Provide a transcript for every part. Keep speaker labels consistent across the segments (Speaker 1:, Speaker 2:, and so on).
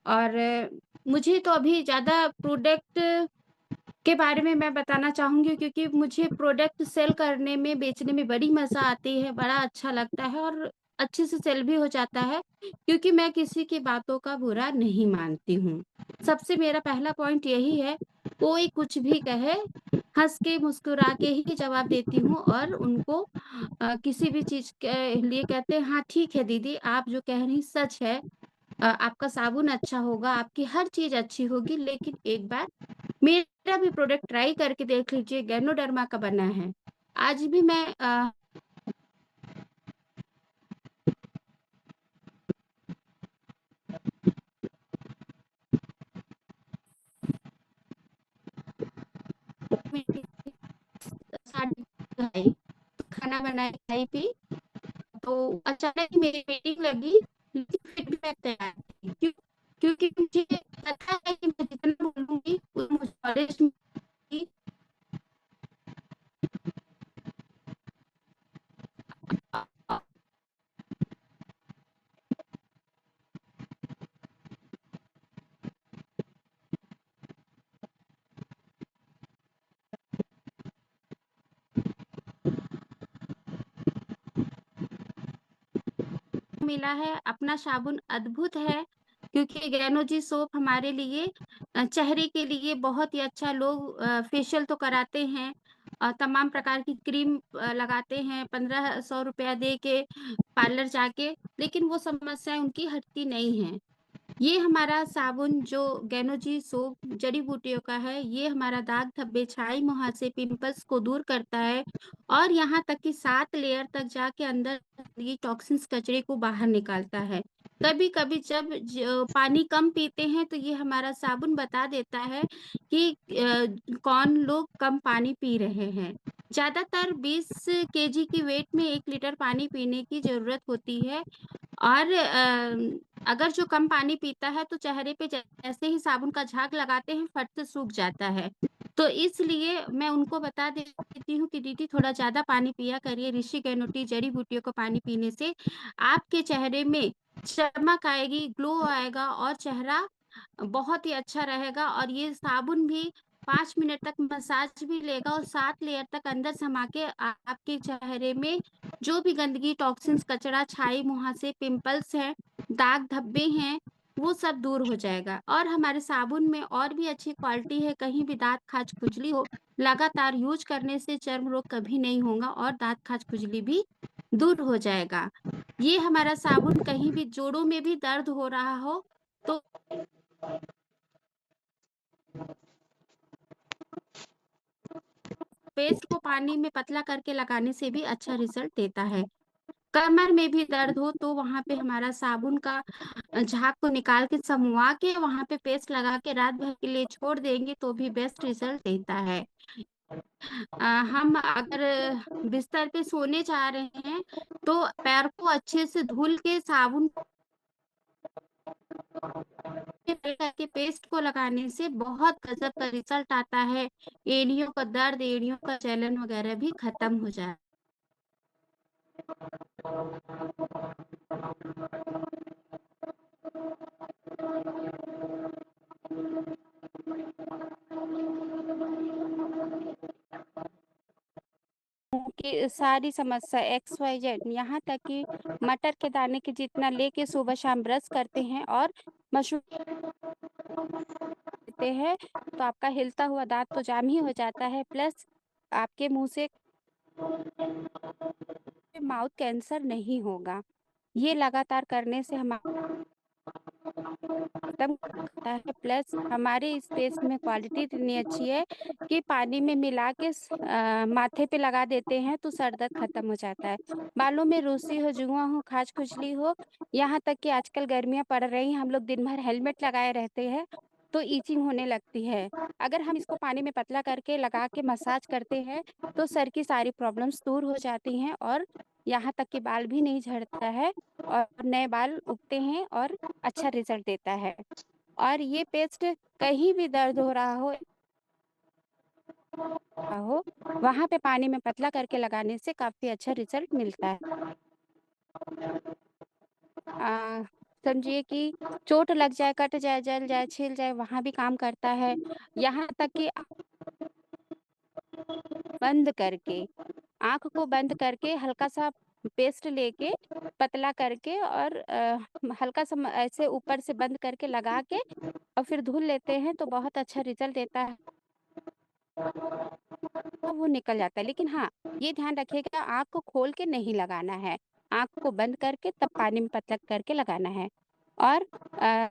Speaker 1: और मुझे तो अभी ज़्यादा प्रोडक्ट के बारे में मैं बताना चाहूँगी क्योंकि मुझे प्रोडक्ट सेल करने में, बेचने में बड़ी मज़ा आती है, बड़ा अच्छा लगता है और अच्छे से सेल भी हो जाता है क्योंकि मैं किसी की बातों का बुरा नहीं मानती हूँ। सबसे मेरा पहला पॉइंट यही है, कोई कुछ भी कहे, हँस के मुस्कुरा के ही जवाब देती हूँ और उनको किसी भी चीज़ के लिए कहते हैं, "हाँ, ठीक है दीदी, आप जो कह रही सच है। आपका साबुन अच्छा होगा, आपकी हर चीज़ अच्छी होगी, लेकिन एक बार मेरा भी प्रोडक्ट ट्राई करके देख लीजिए, गैनोडर्मा का बना है। आज भी मैं मेरी शादी खाई, खाना बनाई, खाई-पी, तो अचानक ही मेरी मीटिंग लगी, लेकिन फिर भी मैं तैयार थी। क्योंकि मुझे पता है कि मैं जितना बोलूँगी, वो मुझे नॉलेज मिलेगी। अ अ मिला है, अपना साबुन अद्भुत है, क्योंकि गैनोजी सोप हमारे लिए चेहरे के लिए बहुत ही अच्छा लोग फेशियल तो कराते हैं तमाम प्रकार की क्रीम लगाते हैं, 1500 रुपया दे के पार्लर जाके, लेकिन वो समस्याएँ उनकी हटती नहीं हैं। ये हमारा साबुन जो गैनोजी सोप जड़ी-बूटियों का है, ये हमारा दाग, धब्बे, छाई, मुहासे, पिंपल्स को दूर करता है और यहाँ तक कि 7 लेयर तक जाके अंदर ये टॉक्सिन्स कचरे को बाहर निकालता है। कभी-कभी जब पानी कम पीते हैं तो ये हमारा साबुन बता देता है कि कौन लोग कम पानी पी रहे हैं। ज़्यादातर 20 केजी की वेट में 1 लीटर पानी पीने की ज़रूरत होती है और अगर जो कम पानी पीता है तो चेहरे पे जैसे ही साबुन का झाग लगाते हैं फट से सूख जाता है। तो इसलिए मैं उनको बता देती हूँ कि दीदी थोड़ा ज़्यादा पानी पिया करिए, ऋषि गैनोटी जड़ी-बूटियों का पानी पीने से आपके चेहरे में चमक आएगी, ग्लो आएगा और चेहरा बहुत ही अच्छा रहेगा और ये साबुन भी 5 मिनट तक मसाज भी लेगा और 7 लेयर तक अंदर समा के आपके चेहरे में जो भी गंदगी, टॉक्सिन्स, कचरा, छाई, मुहासे, पिंपल्स हैं, दाग धब्बे हैं, वो सब दूर हो जाएगा और हमारे साबुन में और भी अच्छी क्वालिटी है, कहीं भी दाँत, खाज, खुजली हो, लगातार यूज़ करने से चर्म रोग कभी नहीं होगा और दाँत, खाज, खुजली भी दूर हो जाएगा। ये हमारा साबुन कहीं भी जोड़ों में भी दर्द हो रहा हो, तो पेस्ट को पानी में पतला करके लगाने से भी अच्छा रिज़ल्ट देता है। कमर में भी दर्द हो तो वहाँ पे हमारा साबुन का झाग को निकाल के समूआ के वहाँ पे पेस्ट लगा के रात भर के लिए छोड़ देंगे तो भी बेस्ट रिज़ल्ट देता है। हम अगर बिस्तर पे सोने जा रहे हैं तो पैर को अच्छे से धुल के साबुन करके पेस्ट को लगाने से बहुत गज़ब का रिज़ल्ट आता है। एड़ियों का दर्द, एड़ियों का जलन वगैरह भी खत्म हो जाए। की सारी समस्या एक्स, वाई, ज़ेड यहाँ तक कि मटर के दाने के जितना लेके सुबह शाम ब्रश करते हैं और मशरूम लेते हैं, तो आपका हिलता हुआ दाँत तो जाम ही हो जाता है, प्लस आपके मुँह से माउथ कैंसर नहीं होगा। ये लगातार करने से हमा खत्म होता है प्लस हमारे इस पेस्ट में क्वालिटी इतनी अच्छी है कि पानी में मिला के माथे पे लगा देते हैं तो सर दर्द खत्म हो जाता है। बालों में रूसी हो, जुआ हो, खाज खुजली हो, यहाँ तक कि आजकल गर्मियाँ पड़ रही हैं, हम लोग दिन भर हेलमेट लगाए रहते हैं, तो ईचिंग होने लगती है। अगर हम इसको पानी में पतला करके लगा के मसाज करते हैं, तो सर की सारी प्रॉब्लम्स दूर हो जाती हैं और यहाँ तक कि बाल भी नहीं झड़ता है और नए बाल उगते हैं और अच्छा रिज़ल्ट देता है। और ये पेस्ट कहीं भी दर्द हो, वहाँ पे पानी में पतला करके लगाने से काफ़ी अच्छा रिज़ल्ट मिलता है। अ, समझिए कि चोट लग जाए, कट जाए, जल जाए, छिल जाए, वहाँ भी काम करता है। यहाँ तक कि बंद करके, आँख को बंद करके हल्का-सा पेस्ट लेके, पतला करके और हल्का-सा ऐसे ऊपर से बंद करके लगा के और फिर धुल लेते हैं तो बहुत अच्छा रिज़ल्ट देता है, वो निकल जाता है। लेकिन हाँ, ये ध्यान रखिएगा आँख को खोल के नहीं लगाना है, आँख को बंद करके तब पानी में पतला करके लगाना है। और अ,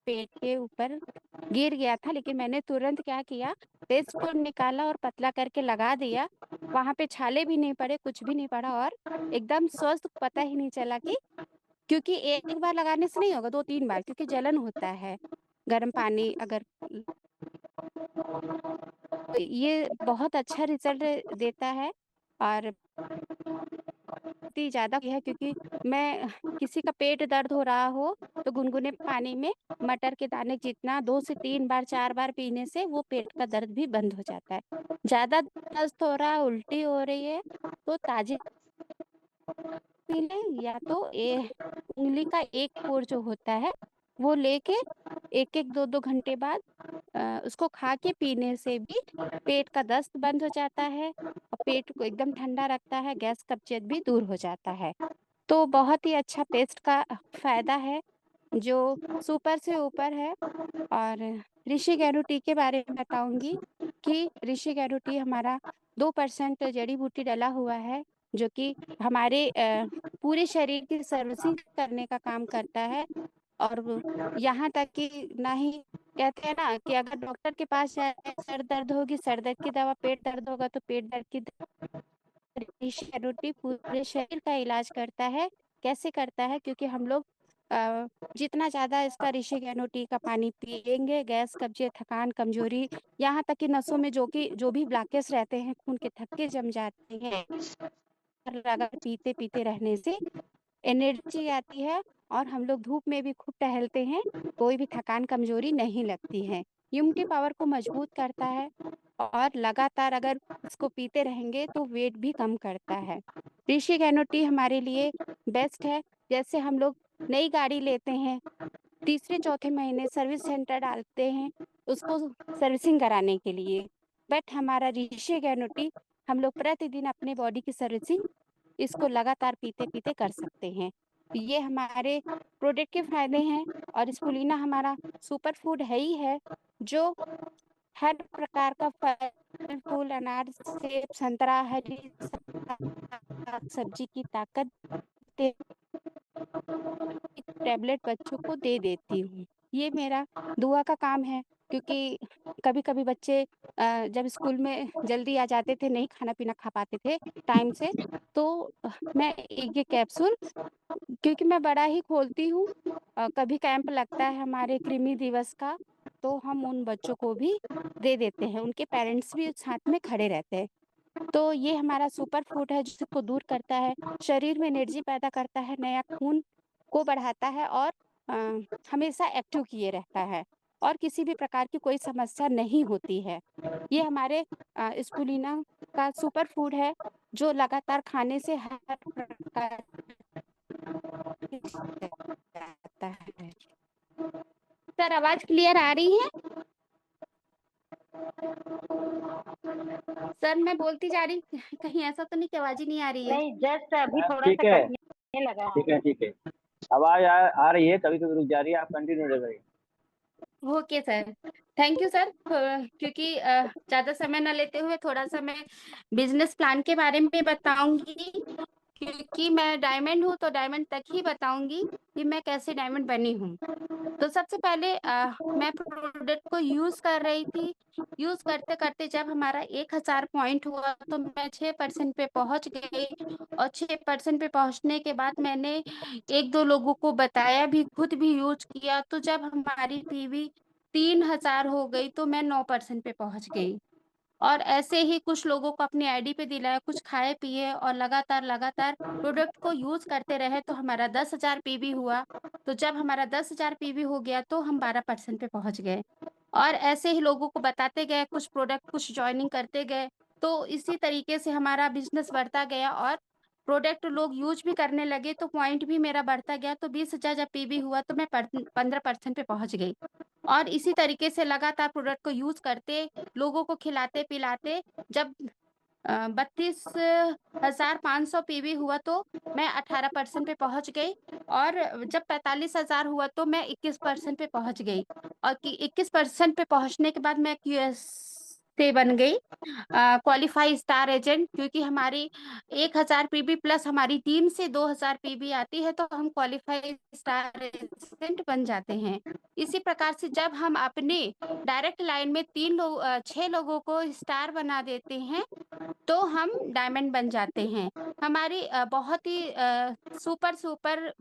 Speaker 1: पेट के ऊपर गिर गया था, लेकिन मैंने तुरंत क्या किया, पेस्ट को निकाला और पतला करके लगा दिया। वहाँ पे छाले भी नहीं पड़े, कुछ भी नहीं पड़ा और एकदम स्वस्थ, पता ही नहीं चला कि क्योंकि एक बार लगाने से नहीं होगा, 2-3 बार, क्योंकि जलन होता है। गर्म पानी अगर ये बहुत अच्छा रिज़ल्ट देता है और इतनी ज़्यादा है क्योंकि मैं किसी का पेट दर्द हो रहा हो, तो गुनगुने पानी में मटर के दाने जितना 2 से 3 बार, 4 बार पीने से वो पेट का दर्द भी बंद हो जाता है। ज़्यादा दस्त हो रहा है, उल्टी हो रही है, तो ताज़ी पी लें या तो उँगली का एक कोर जो होता है, वो लेके 1-1, 2-2 घंटे बाद उसको खा के पीने से भी पेट का दस्त बंद हो जाता है और पेट को एकदम ठंडा रखता है, गैस कब्ज़ियत भी दूर हो जाता है। तो बहुत ही अच्छा पेस्ट का फ़ायदा है, जो सुपर से ऊपर है। और ऋषि केनो टी के बारे में बताऊँगी कि ऋषि केनो टी हमारा 2% जड़ी-बूटी डला हुआ है, जो कि हमारे पूरे शरीर की सर्विसिंग करने का काम करता है। और वो यहाँ तक कि ना ही कहते हैं ना कि अगर डॉक्टर के पास जाए, सर दर्द होगी, सर दर्द की दवा, पेट दर्द होगा तो पेट दर्द की ऋषि पूरे शरीर का इलाज करता है। कैसे करता है? क्योंकि हम लोग जितना ज़्यादा इसका ऋषि केनो टी का पानी पिएँगे, गैस, कब्ज़ियत, थकान, कमज़ोरी, यहाँ तक कि नसों में जो भी ब्लॉकेज रहते हैं, खून के थक्के जम जाते हैं, लगातार पीते-पीते रहने से एनर्जी आती है और हम लोग धूप में भी खूब टहलते हैं, कोई भी थकान कमज़ोरी नहीं लगती है। इम्यूनिटी पावर को मजबूत करता है और लगातार अगर इसको पीते रहेंगे तो वेट भी कम करता है। ऋषि केनो टी हमारे लिए बेस्ट है, जैसे हम लोग नई गाड़ी लेते हैं, तीसरे-चौथे महीने सर्विस सेंटर डालते हैं, उसको सर्विसिंग कराने के लिए। बट हमारा ऋषि केनो टी हम लोग प्रतिदिन अपने बॉडी की सर्विसिंग इसको लगातार पीते-पीते कर सकते हैं। ये हमारे प्रोडक्ट के फ़ायदे हैं और स्पुलिना हमारा सुपर फूड है ही है, जो हर प्रकार का फल, फूल, अनार, सेब, संतरा, हरी सब्ज़ी की ताकत दे टैबलेट बच्चों को दे देती हूँ। ये मेरा दुआ का काम है क्योंकि कभी-कभी बच्चे जब स्कूल में जल्दी आ जाते थे, नहीं खाना-पीना खा पाते थे टाइम से, तो मैं ये कैप्सूल क्योंकि मैं बड़ा ही खोलती हूँ कभी कैंप लगता है हमारे कृमि दिवस का, तो हम उन बच्चों को भी दे देते हैं, उनके पेरेंट्स भी साथ में खड़े रहते हैं। तो ये हमारा सुपर फूड है जिसको दूर करता है, शरीर में एनर्जी पैदा करता है, नया खून को बढ़ाता है और हमेशा एक्टिव किए रहता है और किसी भी प्रकार की कोई समस्या नहीं होती है। ये हमारे स्पुलिना का सुपर फूड है, जो लगातार खाने से हर प्रकार की जाता है। सर आवाज़ क्लियर आ रही है? सर मैं बोलती जा रही कहीं ऐसा तो नहीं कि आवाज़ ही नहीं आ रही है?
Speaker 2: नहीं, जस्ट अभी थोड़ा-सा
Speaker 3: ठीक है,
Speaker 2: कटने लगा है।
Speaker 3: ठीक है, ठीक है। आवाज़ आ रही है, कभी-कभी रुक जा रही है, आप कंटिन्यू रहिए।
Speaker 1: Okay sir. Thank you sir क्योंकि ज़्यादा समय ना लेते हुए थोड़ा-सा मैं बिज़नेस प्लान के बारे में बताऊँगी, क्योंकि मैं डायमंड हूँ, तो डायमंड तक ही बताऊँगी कि मैं कैसे डायमंड बनी हूँ। तो सबसे पहले मैं प्रोडक्ट को यूज़ कर रही थी, यूज़ करते-करते जब हमारा 1000 पॉइंट हुआ तो मैं 6% पे पहुँच गई और 6% पे पहुँचने के बाद मैंने 1-2 लोगों को बताया भी, खुद भी यूज़ किया, तो जब हमारी पीवी 3000 हो गई तो मैं 9% पे पहुँच गई। और ऐसे ही कुछ लोगों को अपनी आईडी पे दिलाया, कुछ खाए-पिए और लगातार प्रोडक्ट को यूज़ करते रहे तो हमारा 10,000 पीवी हुआ। तो जब हमारा 10,000 पीवी हो गया तो हम 12% पे पहुँच गए। और ऐसे ही लोगों को बताते गए, कुछ प्रोडक्ट कुछ जॉइनिंग करते गए, तो इसी तरीके से हमारा बिज़नेस बढ़ता गया और प्रोडक्ट लोग यूज़ भी करने लगे, तो पॉइंट भी मेरा बढ़ता गया, तो 20,000 जब पीवी हुआ तो मैं 15% पे पहुँच गई। और इसी तरीके से लगातार प्रोडक्ट को यूज़ करते, लोगों को खिलाते-पिलाते जब 32,500 पीवी हुआ तो मैं 18% पे पहुँच गई और जब 45,000 हुआ तो मैं 21% पे पहुँच गई और कि 21% पे पहुँचने के बाद मैं क्यूएस से बन गई क्वालिफाई स्टार एजेंट, क्योंकि हमारी 1,000 पीवी प्लस हमारी टीम से 2,000 पीवी आती है तो हम क्वालिफाई स्टार एजेंट बन जाते हैं। इसी प्रकार से जब हम अपने डायरेक्ट लाइन में 6 लोगों को स्टार बना देते हैं तो हम डायमंड बन जाते हैं। हमारी बहुत ही सुपर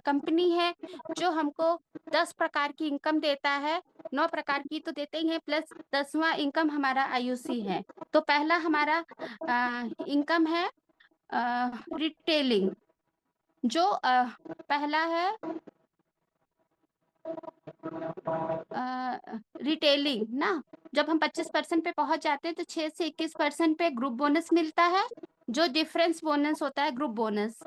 Speaker 1: कंपनी है जो हमको 10 प्रकार की इनकम देता है, 9 प्रकार की तो देते ही हैं, प्लस 10वां इनकम हमारा आईयूसी है। तो पहला हमारा इनकम है रिटेलिंग, जो पहला है रिटेलिंग ना, जब हम 25% पे पहुँच जाते हैं तो 6 से 21% पे ग्रुप बोनस मिलता है, जो डिफरेंस बोनस होता है ग्रुप बोनस,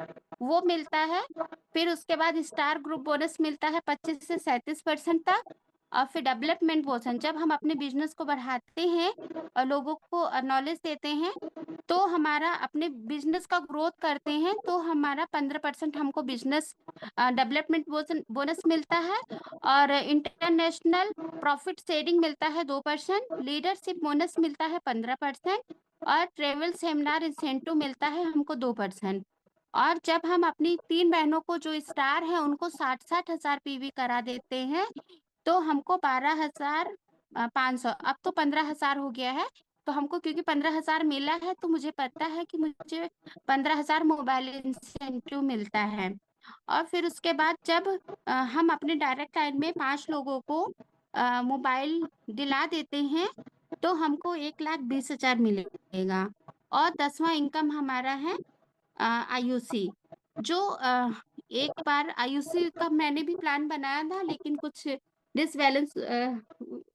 Speaker 1: वो मिलता है। फिर उसके बाद स्टार ग्रुप बोनस मिलता है 25 से 37% तक और फिर डेवलपमेंट बोनस जब हम अपने बिज़नेस को बढ़ाते हैं और लोगों को नॉलेज देते हैं, तो हमारा अपने बिज़नेस का ग्रोथ करते हैं, तो हमारा 15% हमको बिज़नेस डेवलपमेंट बोनस मिलता है और इंटरनेशनल प्रॉफिट शेयरिंग मिलता है 2%, लीडरशिप बोनस मिलता है 15% और ट्रैवल सेमिनार इंसेंटिव मिलता है हमको 2%। और जब हम अपनी 3 बहनों को जो स्टार हैं उनको 60-60 हज़ार पीवी करा देते हैं, तो हमको 12,500 अब तो 15,000 हो गया है। तो हमको क्योंकि 15,000 मिला है तो मुझे पता है कि मुझे 15,000 मोबाइल इंसेंटिव मिलता है। और फिर उसके बाद जब हम अपने डायरेक्ट लाइन में 5 लोगों को मोबाइल दिला देते हैं, तो हमको 1,20,000 मिलेगा। और 10वां इनकम हमारा है आईयूसी, जो एक बार आईयूसी का मैंने भी प्लान बनाया था, लेकिन कुछ डिसबैलेंस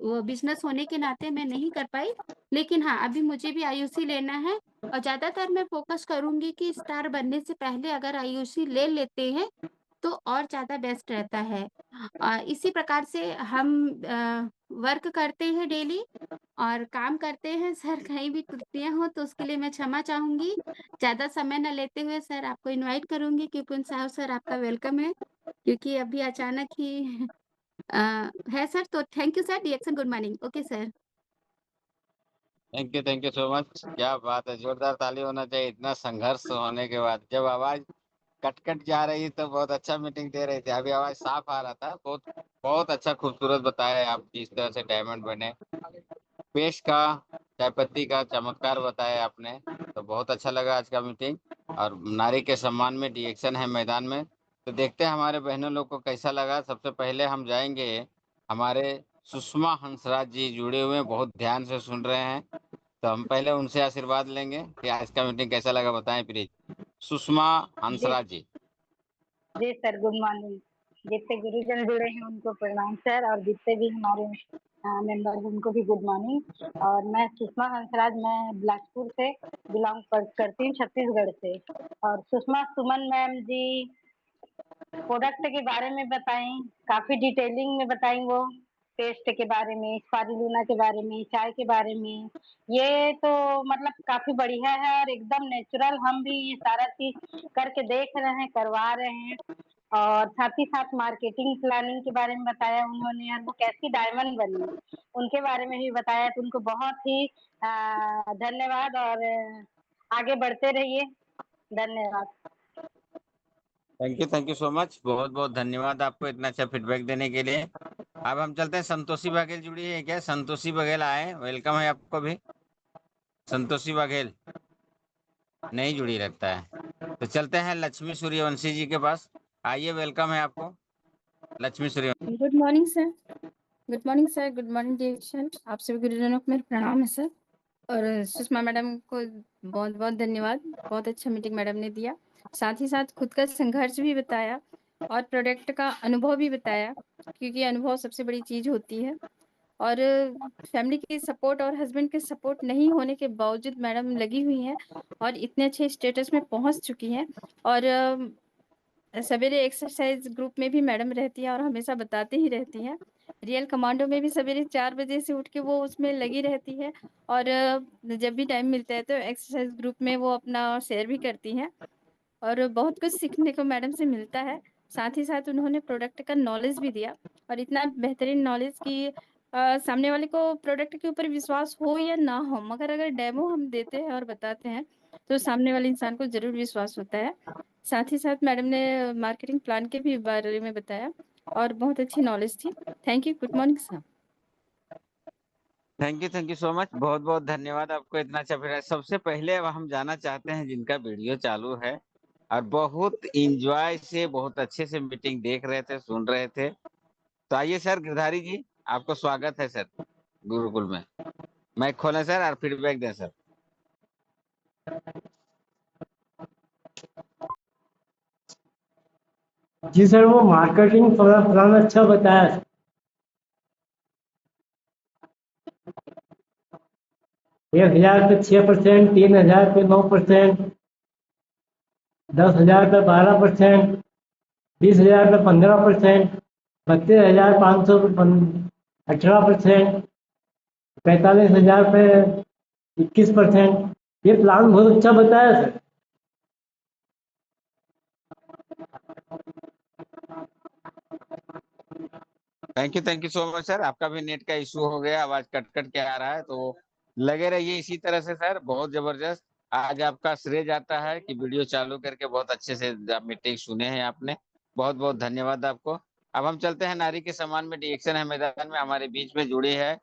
Speaker 1: वो बिज़नेस होने के नाते मैं नहीं कर पाई। लेकिन हाँ, अभी मुझे भी आईयूसी लेना है और ज़्यादातर मैं फ़ोकस करूँगी कि स्टार बनने से पहले अगर आईयूसी ले लेते हैं, तो और ज़्यादा बेस्ट रहता है। इसी प्रकार से हम वर्क करते हैं डेली और काम करते हैं सर, कहीं भी त्रुटियाँ हो तो उसके लिए मैं क्षमा चाहूँगी। ज़्यादा समय ना लेते हुए सर आपको इनवाइट करूँगी कि पुन साहब सर आपका वेलकम है, क्योंकि अभी अचानक ही अ, है सर, तो thank you sir, reaction good morning. Okay sir.
Speaker 3: Thank you so much. क्या बात है, जोरदार ताली होना चाहिए। इतना संघर्ष होने के बाद जब आवाज कट कट जा रही तो बहुत अच्छा मीटिंग दे रहे थे, अभी आवाज साफ आ रहा था। बहुत बहुत अच्छा, खूबसूरत बताया आप जिस तरह से डायमंड बने। पेश का चाय पत्ती का चमत्कार बताया आपने, तो बहुत अच्छा लगा आज का मीटिंग। और नारी के सम्मान में रिएक्शन है मैदान में, तो देखते हैं हमारे बहनों लोग को कैसा लगा। सबसे पहले हम जाएंगे, हमारे सुषमा हंसराज जी जुड़े हुए हैं, बहुत ध्यान से सुन रहे हैं, तो हम पहले उनसे आशीर्वाद लेंगे कि आज का मीटिंग कैसा लगा। बताएं प्लीज, सुषमा
Speaker 2: जी
Speaker 3: हंसराज जी।
Speaker 2: जी सर, गुड मॉर्निंग। जितने गुरुजन जुड़े हैं उनको प्रणाम सर, और जितने भी हमारे मेंबर उनको भी गुड मॉर्निंग। और मैं सुषमा हंसराज, मैं बिलासपुर से बिलोंग करती हूँ, छत्तीसगढ़ से। और सुषमा सुमन मैम जी प्रोडक्ट के बारे में बताएं, काफी डिटेलिंग में बताएं वो, टेस्ट के बारे में, स्पारुलिना के बारे में, चाय के बारे में। ये तो मतलब काफी बढ़िया है और एकदम नेचुरल। हम भी ये सारा चीज करके देख रहे हैं, करवा रहे हैं। और साथ ही साथ मार्केटिंग प्लानिंग के बारे में बताया उन्होंने, और वो कैसी डायमंड बनी उनके बारे में भी बताया। तो उनको बहुत ही धन्यवाद, और आगे बढ़ते रहिए। धन्यवाद।
Speaker 3: थैंक यू सो मच, बहुत बहुत धन्यवाद आपको इतना अच्छा फीडबैक देने के लिए। अब हम चलते हैं, संतोषी बघेल जुड़ी है क्या? संतोषी बघेल आए, वेलकम है आपको भी। संतोषी बघेल नहीं जुड़ी लगता है, तो चलते हैं लक्ष्मी सूर्यवंशी जी के पास। आइए, वेलकम है आपको Lakshmi Suryavanshi.
Speaker 4: Good morning sir. Good morning sir. Good morning division. आप सभी गुरुजनों को मेरा प्रणाम है सर। और सुषमा मैडम को बहुत बहुत धन्यवाद, बहुत अच्छा मीटिंग मैडम ने दिया। साथ ही साथ खुद का संघर्ष भी बताया और प्रोडक्ट का अनुभव भी बताया, क्योंकि अनुभव सबसे बड़ी चीज़ होती है। और फैमिली की सपोर्ट और हस्बैंड के सपोर्ट नहीं होने के बावजूद मैडम लगी हुई हैं और इतने अच्छे स्टेटस में पहुंच चुकी हैं। और सवेरे एक्सरसाइज ग्रुप में भी मैडम रहती हैं और हमेशा बताते ही रहती हैं। रियल कमांडो में भी सवेरे 4 बजे से उठ के वो उसमें लगी रहती है और जब भी टाइम मिलता है तो एक्सरसाइज ग्रुप में वो अपना शेयर भी करती हैं और बहुत कुछ सीखने को मैडम से मिलता है। साथ ही साथ उन्होंने प्रोडक्ट का नॉलेज भी दिया और इतना बेहतरीन नॉलेज कि सामने वाले को प्रोडक्ट के ऊपर विश्वास हो या ना हो, मगर अगर डेमो हम देते हैं और बताते हैं तो सामने वाले इंसान को ज़रूर विश्वास होता है। साथ ही साथ मैडम ने मार्केटिंग प्लान के भी बारे में बताया और बहुत अच्छी नॉलेज थी। Thank you. Good morning sir.
Speaker 3: Thank you so much. बहुत बहुत धन्यवाद आपको इतना अच्छा फिर। सबसे पहले अब हम जाना चाहते हैं जिनका वीडियो चालू है और बहुत इंजॉय से बहुत अच्छे से मीटिंग देख रहे थे, सुन रहे थे। तो आइए सर गिरधारी जी, आपको स्वागत है सर गुरुकुल में। माइक खोलें सर और फीडबैक दें सर।
Speaker 5: जी सर, वो मार्केटिंग प्लान अच्छा बताया सर। 1,000 पे 6%, 3,000 पे 9%, 10,000 पे 12%, 20,000 पे 15%, 32,500 पे 18%, 45,000 पे 21%। ये प्लान बहुत अच्छा बताया sir.
Speaker 3: Thank you so much sir. आपका भी नेट का इशू हो गया, आवाज कट कट के आ रहा है, तो लगे रहिए इसी तरह से सर। बहुत जबरदस्त आज आपका श्रेय जाता है कि वीडियो चालू करके बहुत अच्छे से मीटिंग सुने हैं आपने। बहुत बहुत धन्यवाद आपको। अब हम चलते हैं नारी के सम्मान में। डिएक्शन है मैदान में, हमारे बीच में जुड़ी है।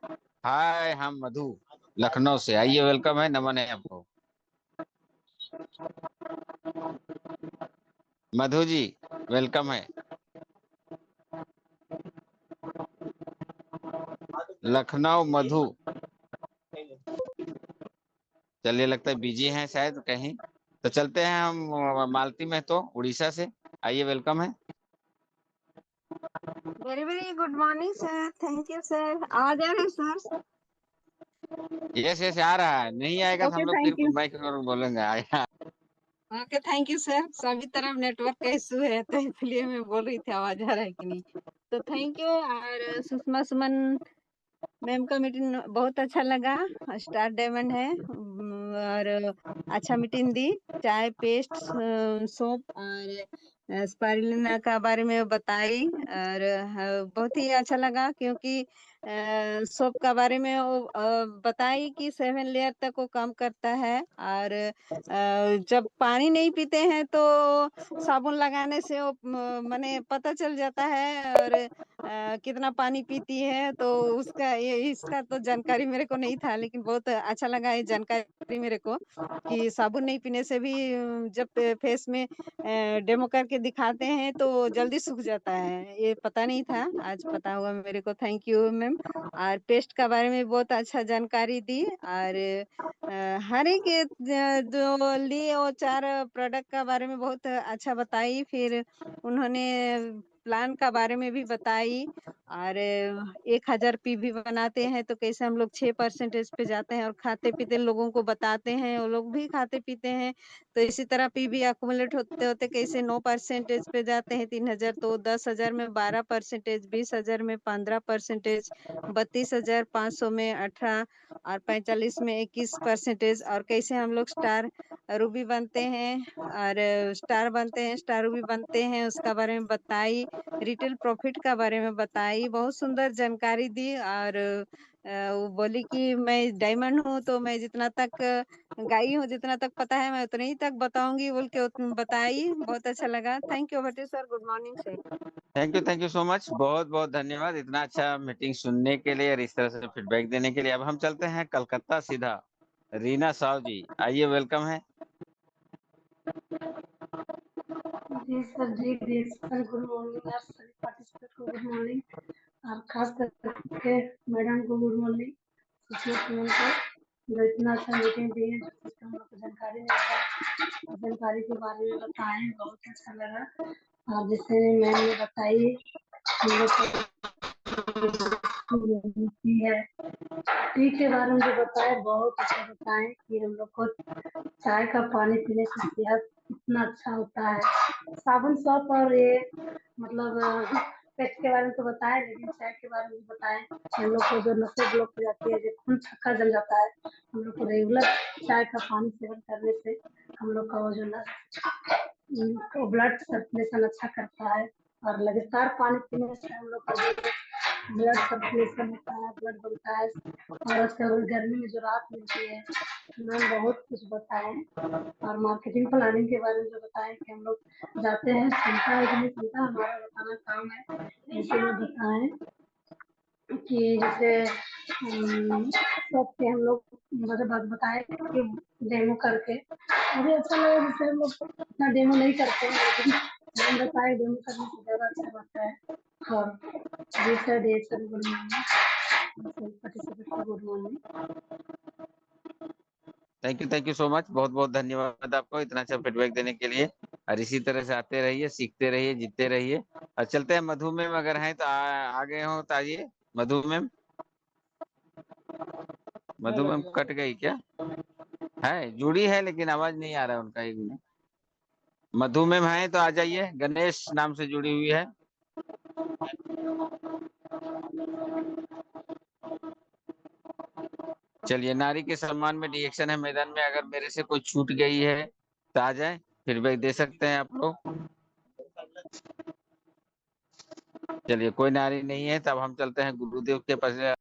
Speaker 3: हाय, हम मधु लखनऊ से। आइए, वेलकम है, नमन है आपको। मधु जी वेलकम है। लखनऊ मधु, चलिए लगता है बिजी हैं शायद कहीं। तो चलते हैं हम मालती में तो उड़ीसा से। आइए, वेलकम है।
Speaker 6: Very very good morning sir. Thank you sir. आवाज आ रही है सर?
Speaker 3: यस यस आ रहा है। नहीं आएगा तो
Speaker 6: ओके
Speaker 3: हम लोग फिर
Speaker 6: थैंक यू।
Speaker 3: माइक और बोलेंगे आया।
Speaker 6: Okay thank you sir. सभी तरफ नेटवर्क का इशू है तो इसलिए मैं बोल रही थी आवाज आ रहा है कि नहीं। तो थैंक यू। और सुषमा सुमन मैम का मीटिंग बहुत अच्छा लगा। स्टार डायमंड है और अच्छा मीटिंग दी। चाय पेस्ट सोप और स्पारुलिना का बारे में बताई और बहुत ही अच्छा लगा क्योंकि सोप का बारे में वो बताई कि 7 लेयर तक वो काम करता है। और जब पानी नहीं पीते हैं तो साबुन लगाने से वो माने पता चल जाता है और कितना पानी पीती है। तो उसका ये इसका तो जानकारी मेरे को नहीं था, लेकिन बहुत अच्छा लगा ये जानकारी मेरे को कि साबुन नहीं पीने से भी जब फेस में डेमो करके दिखाते हैं तो जल्दी सूख जाता है। ये पता नहीं था, आज पता हुआ मेरे को। Thank you ma'am. और पेस्ट का बारे में बहुत अच्छा जानकारी दी और हर एक जो लिए वो 4 प्रोडक्ट का बारे में बहुत अच्छा बताई। फिर उन्होंने प्लान का बारे में भी बताई और 1,000 पीवी बनाते हैं तो कैसे हम लोग 6% पे जाते हैं और खाते पीते लोगों को बताते हैं, वो लोग भी खाते पीते हैं। तो इसी तरह पीवी अकुमुलेट होते होते कैसे 9% पे जाते हैं 3,000, तो 10,000 में 12%, 20,000 में 15%, 32,500 में 18 और 45 में 21%। और कैसे हम लोग स्टार रूबी बनते हैं और स्टार बनते हैं, स्टार रूबी बनते हैं, उसका बारे में बताई। रिटेल प्रॉफिट का बारे में बताई। बहुत सुंदर जानकारी दी और वो बोली कि मैं डायमंड हूँ तो मैं जितना तक गाई हूँ, जितना तक पता है मैं उतने ही तक बताऊंगी बोल के बताई। बहुत अच्छा लगा। Thank you Bhatti sir. Good morning sir.
Speaker 3: Thank you so much. बहुत बहुत धन्यवाद इतना अच्छा मीटिंग सुनने के लिए और इस तरह से फीडबैक देने के लिए। अब हम चलते हैं कलकत्ता सीधा। रीना साव जी, आइए, वेलकम है।
Speaker 7: जी सर जी सर गुड मॉर्निंग। आप सभी पार्टिसिपेंट को गुड मॉर्निंग और खास करके मैडम को गुड मॉर्निंग। सुशील सुमन को जो इतना अच्छा मीटिंग दी है, जो कुछ हम लोग को जानकारी नहीं था, जानकारी के बारे में बताएं, बहुत अच्छा लगा। और जैसे मैम ने बताई हम लोग को टी है, टी के बारे में जो बताए बहुत अच्छा बताए कि हम लोग को चाय का पानी पीने से सेहत इतना अच्छा होता है। साबुन सॉप और ये मतलब पेस्ट के बारे में तो बताया, लेकिन चाय के बारे में भी बताएं कि हम लोग को जो नसें ब्लॉक हो जाती है, जो खून थक्का जम जाता है, हम लोग को रेगुलर चाय का पानी सेवन करने से हम लोग का वो जो तो ब्लड सर्कुलेशन अच्छा करता है। और लगातार पानी पीने से हम लोग का जो ब्लड सर्कुलेशन होता है, ब्लड बनता है, और उसके बाद गर्मी में जो राहत मिलती है। मैम बहुत कुछ बताए और मार्केटिंग प्लानिंग के बारे में जो बताएं कि हम लोग जाते हैं, सुनता है कि नहीं सुनता, हमारा बताना काम है। ऐसे में बताएं कि जैसे सबके हम लोग मतलब बात बताए कि डेमो करके मुझे अच्छा लगा। जैसे हम लोग इतना डेमो नहीं करते हैं, लेकिन हम बताए डेमो करने से ज़्यादा अच्छा लगता है। और जी सर, ये सर गुड मॉर्निंग, पार्टिसिपेट को good morning.
Speaker 3: Thank you so much. बहुत बहुत धन्यवाद आपको इतना अच्छा फीडबैक देने के लिए। और इसी तरह से आते रहिए, सीखते रहिए, जीतते रहिए। और चलते हैं मधु मैम, अगर हैं तो आगे हो तो आइए। मधु मैम, मधु मैम कट गई क्या? है, जुड़ी है लेकिन आवाज नहीं आ रहा है उनका। एक मिनट, मधु मैम है तो आ जाइए। गणेश नाम से जुड़ी हुई है। चलिए, नारी के सम्मान में रिएक्शन है मैदान में। अगर मेरे से कोई छूट गई है तो आ जाए, फीडबैक दे सकते हैं आप लोग। चलिए, कोई नारी नहीं है, तब हम चलते हैं गुरुदेव के पास।